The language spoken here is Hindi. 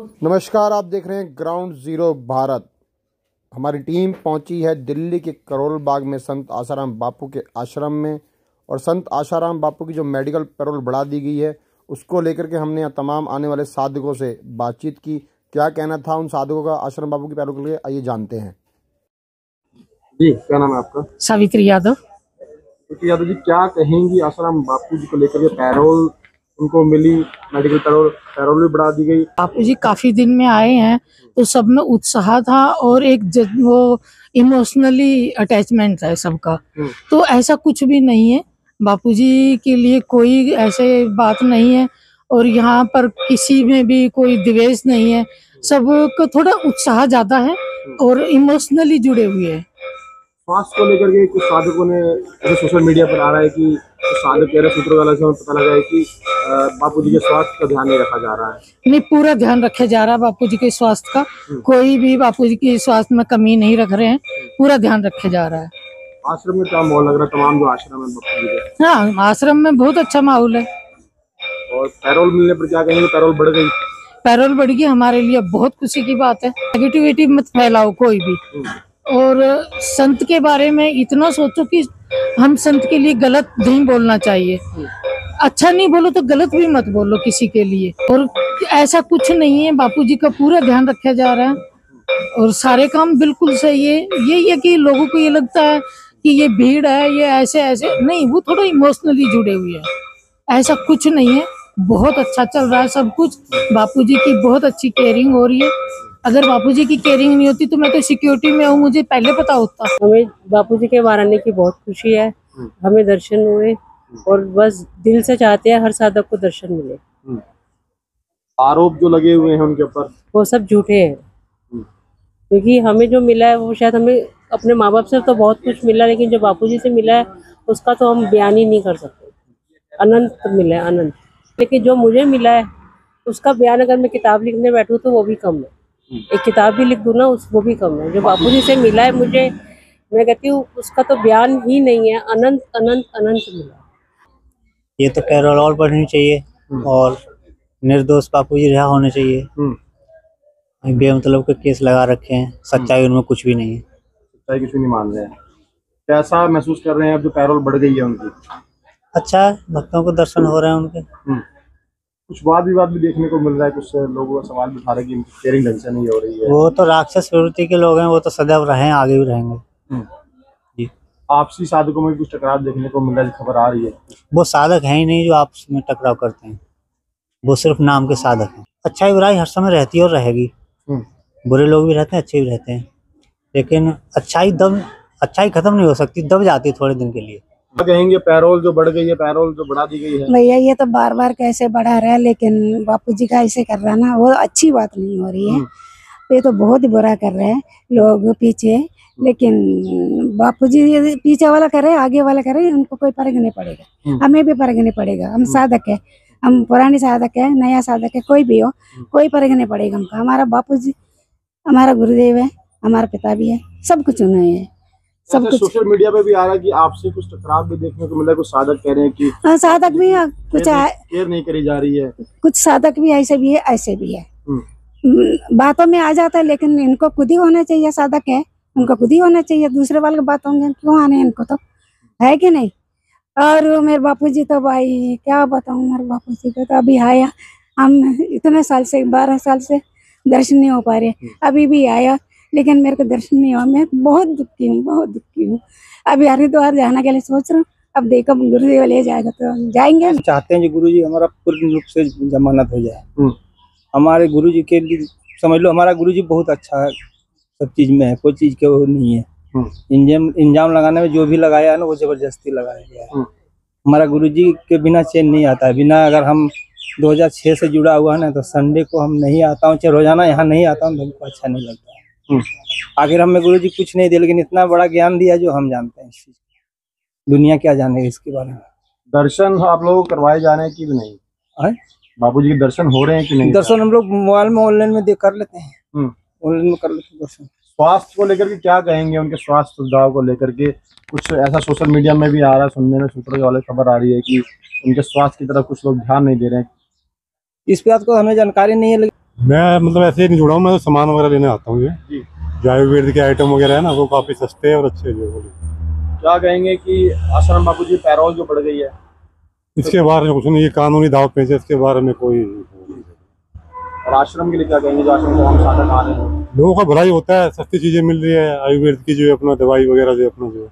नमस्कार, आप देख रहे हैं ग्राउंड जीरो भारत। हमारी टीम पहुंची है दिल्ली के करोल बाग में संत आसाराम बापू के आश्रम में, और संत आसाराम बापू की जो मेडिकल पैरोल बढ़ा दी गई है उसको लेकर के हमने यहाँ तमाम आने वाले साधकों से बातचीत की। क्या कहना था उन साधकों का आश्रम बापू की पैरोल के लिए, आइए जानते हैं। जी, क्या नाम है आपका? सावित्री यादव। यादव जी, क्या कहेंगी आसाराम बापू जी को लेकर के? पैरोल उनको मिली, मेडिकल पैरोल भी बढ़ा दी गई। बापू जी काफी दिन में आए हैं तो सब में उत्साह था और एक वो इमोशनली अटैचमेंट है सबका। तो ऐसा कुछ भी नहीं है, बापू जी के लिए कोई ऐसे बात नहीं है और यहाँ पर किसी में भी कोई द्वेष नहीं है। सबको थोड़ा उत्साह ज्यादा है और इमोशनली जुड़े हुए हैं। स्वास्थ्य को लेकर के कुछ साधकों ने ऐसे सोशल मीडिया पर आ रहा है कि कुछ साधक कह रहे सूत्रों वाला से पता लगा है कि बापू जी के स्वास्थ्य का ध्यान नहीं रखा जा रहा है। नहीं, पूरा ध्यान रखा जा रहा है बापू जी के स्वास्थ्य का। कोई भी बापू जी के स्वास्थ्य में कमी नहीं रख रहे हैं, पूरा ध्यान रखा जा रहा है। आश्रम में क्या माहौल लग रहा है? तमाम जो आश्रम है बापू जी के। हाँ, आश्रम में बहुत अच्छा माहौल है। और पैरोल मिलने पर क्या कहेंगे? पैरोल बढ़ गई। पैरोल बढ़ गई, हमारे लिए बहुत खुशी की बात है। नेगेटिविटी मत फैलाओ कोई भी, और संत के बारे में इतना सोचो कि हम संत के लिए गलत नहीं बोलना चाहिए। अच्छा नहीं बोलो तो गलत भी मत बोलो किसी के लिए। और ऐसा कुछ नहीं है, बापू जी का पूरा ध्यान रखा जा रहा है और सारे काम बिल्कुल सही है। यही है कि लोगों को ये लगता है कि ये भीड़ है, ये ऐसे ऐसे नहीं, वो थोड़ा इमोशनली जुड़े हुए हैं। ऐसा कुछ नहीं है, बहुत अच्छा चल रहा है सब कुछ। बापू जी की बहुत अच्छी केयरिंग हो रही है। अगर बापूजी की केयरिंग नहीं होती तो मैं तो सिक्योरिटी में हूँ, मुझे पहले पता होता। हमें बापूजी के बाहर आने की बहुत खुशी है। हमें दर्शन हुए और बस दिल से चाहते हैं हर साधक को दर्शन मिले। आरोप जो लगे हुए हैं उनके ऊपर, वो सब झूठे हैं, क्योंकि हमें जो मिला है वो शायद हमें अपने माँ बाप से तो बहुत कुछ मिला, लेकिन जो बापूजी से मिला है उसका तो हम बयान ही नहीं कर सकते। अनंत मिला है, अनंत। लेकिन जो मुझे मिला है उसका बयान अगर मैं किताब लिखने बैठूँ तो वो भी कम है। एक किताब भी लिख दूं ना, वो भी कम है। जो बापूजी से मिला है मुझे, मैं कहती हूँ उसका तो बयान ही नहीं है। अनंत अनंत अनंत मिला। ये तो पैरोल और बढ़नी चाहिए और निर्दोष बापूजी रिहा होने चाहिए। बेमतलब के केस लगा रखे हैं, सच्चाई उनमें कुछ भी नहीं है। सच्चाई कुछ भी नहीं मान रहे हैं। कैसा महसूस कर रहे हैं अब जो पैरोल बढ़ गई है उनकी? अच्छा है, भक्तों को दर्शन हो रहे हैं उनके। कुछ वाद विवाद भी देखने को मिल रहा है, कुछ लोगों का सवाल भी उठा रहे हैं कि केयरिंग ढंग से नहीं हो रही है। वो तो राक्षस प्रवृत्ति के लोग हैं, वो तो सदैव रहे हैं, आगे भी रहेंगे। जी, आपसी साधकों में कुछ टकराव देखने को मिल रहा है, खबर आ रही है। वो साधक है ही नहीं जो आपस में टकराव करते हैं, वो सिर्फ नाम के साधक हैं। अच्छाई बुराई हर समय रहती है और रहेगी। बुरे लोग भी रहते हैं, अच्छे भी रहते हैं, लेकिन अच्छाई खत्म नहीं हो सकती, दब जाती है थोड़े दिन के लिए। कहेंगे पैरोल जो बढ़ गई है, पैरोल जो बढ़ा दी गई है? भैया ये तो बार बार कैसे बढ़ा रहा है, लेकिन बापूजी का ऐसे कर रहा ना, वो अच्छी बात नहीं हो रही है। ये तो बहुत ही बुरा कर रहे हैं लोग पीछे, लेकिन बापूजी पीछे वाला कर रहे, आगे वाला कर रहे, उनको कोई फर्क नहीं पड़ेगा। हमें भी फर्क नहीं पड़ेगा। हम साधक है, हम पुराने साधक है, नया साधक है, कोई भी हो, कोई फर्क नहीं पड़ेगा हमको। हमारा बापूजी हमारा गुरुदेव है, हमारा पिता भी है, सब कुछ उन्हें है। सब कुछ सोशल मीडिया पे भी आ रहा है कि आपसे कुछ टकराव भी देखने को मिला है। कुछ साधक कह रहे हैं कि साधक भी कुछ केयर नहीं करी जा रही है। कुछ साधक भी ऐसे भी है, ऐसे भी है। बातों में आ जाता है, लेकिन इनको खुद ही होना चाहिए। साधक है, उनको खुद ही होना चाहिए। दूसरे वाले की बात होंगे क्यों आने इनको, तो है कि नहीं। और मेरे बापूजी तो भाई क्या बताऊं, मेरे बापूजी को तो अभी आया, हम इतने साल से 12 साल से दर्शन नहीं हो पा रहे, अभी भी आया लेकिन मेरे को दर्शन नहीं हुआ। मैं बहुत दुखी हूँ, बहुत दुखी हूँ। अभी हरिद्वार जाने के लिए सोच रहा हूँ, अब देखो गुरुदेव ले जाएगा तो जाएंगे। चाहते हैं कि गुरुजी हमारा पूर्ण रूप से जमानत हो जाए। हमारे गुरुजी के लिए समझ लो, हमारा गुरुजी बहुत अच्छा है, सब चीज में है, कोई चीज के वो नहीं है। इंजाम लगाने में जो भी लगाया है ना, वो जबरदस्ती लगाया गया है। हमारा गुरुजी के बिना चैन नहीं आता है। बिना अगर हम 2006 से जुड़ा हुआ है ना, तो संडे को हम नहीं आता हूँ, चाहे रोजाना यहाँ नहीं आता हूँ, तो हमको अच्छा नहीं लगता है। आखिर हमें गुरुजी कुछ नहीं दिया, लेकिन इतना बड़ा ज्ञान दिया जो हम जानते हैं। इस चीज दुनिया क्या जानेगी इसके बारे में। दर्शन आप लोग करवाए जा रहे हैं कि नहीं? बापूजी के दर्शन हो रहे हैं कि नहीं? दर्शन हम लोग मोबाइल में ऑनलाइन में देख कर लेते हैं, ऑनलाइन में कर लेते हैं दर्शन। स्वास्थ्य को लेकर के क्या कहेंगे? उनके स्वास्थ्य सुविधाओं को लेकर के कुछ ऐसा सोशल मीडिया में भी आ रहा है, सुनने में सूत्रों वाले खबर आ रही है कि उनके स्वास्थ्य की तरफ कुछ लोग ध्यान नहीं दे रहे हैं। इस बात को हमें जानकारी नहीं है, मैं मतलब ऐसे ही नहीं जुड़ा हूँ, मैं तो सामान वगैरह लेने आता हूँ। जी। जो आयुर्वेद के आइटम वगैरह है ना, वो काफ़ी सस्ते हैं और अच्छे हैं जो। क्या कहेंगे कि आसाराम बापू जी पैरोल जो बढ़ गई है, इसके बारे में कुछ नहीं, ये कानूनी दाव पेच है, इसके बारे में कोई। और आश्रम के लिए क्या कहेंगे जो आश्रम को हम साथ आ रहे हैं? लोगों का भलाई होता है, सस्ती चीज़ें मिल रही है, आयुर्वेद की जो है अपना दवाई वगैरह जो अपना जो